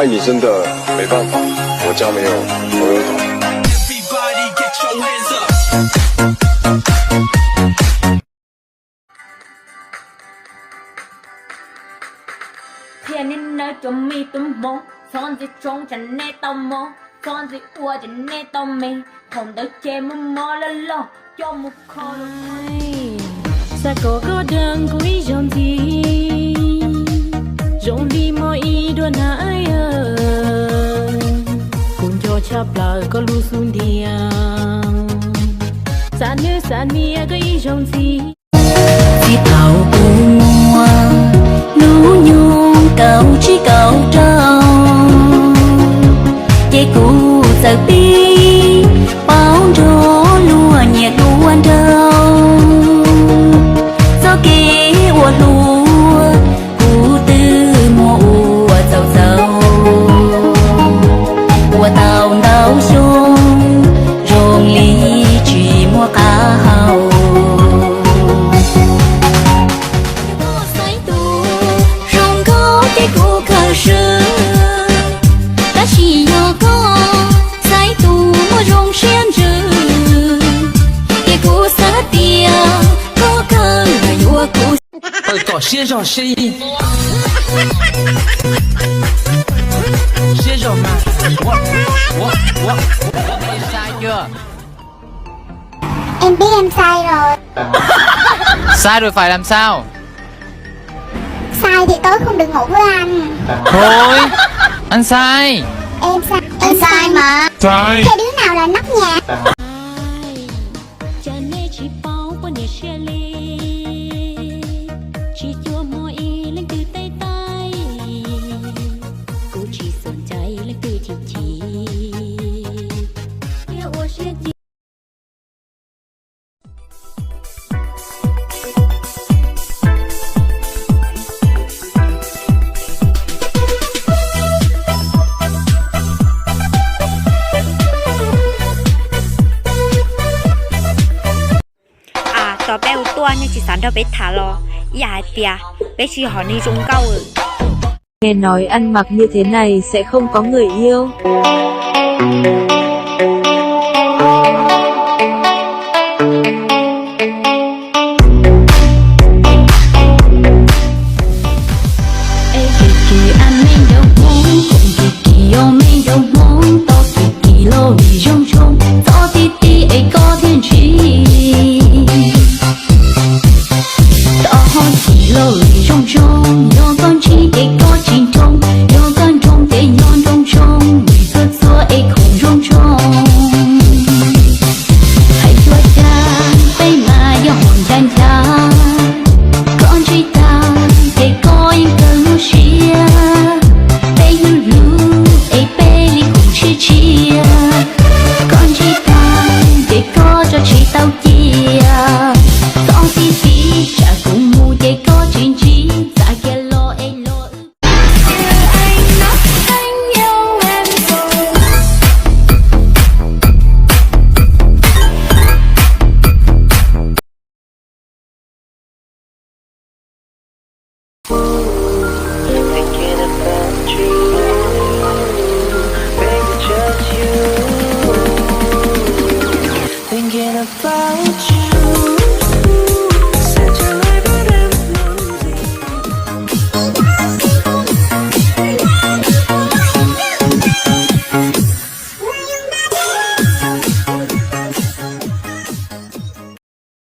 爱你真的没办法，我家没有牛油桶。thiên nên nơi cho mi tụm mô son gì trông chẳng nè tao mô son gì ua chẳng nè tao mê hồn đỡ chê mơ mơ lơ lơ cho một con sa có đơn quý dòng gì rộng đi mọi ý đua nãy cùng cho chắp lời có lu sun điang sa nữ sa nia có ý dòng gì khi thảo cùng lũ nhung cầu chỉ cầu trâu dây cụ giờ bi bao rô lúa nhẹ đua đâu gió kia ua lúa cụ tư mùa ua giàu giàu ua tàu nấu sung rồng ly chỉ mua cá hàu是，但是有个在度我容先着，也顾撒掉，我更爱我顾。搞先生声音，先生们，我sai chưa? Em biết em sai rồi. Sai rồi phải làm sao? Sai thì tối không được ngủ với anh. Thôi, anh sai. Em sai mà. Sai. Thế đứa nào là nóc nhà? tao bé ô tô nhưng chỉ sản đâu bé thả lo, dạ tiệt, bé chỉ hỏi đi rung câu rồi. Nghe nói ăn mặc như thế này sẽ không có người yêu.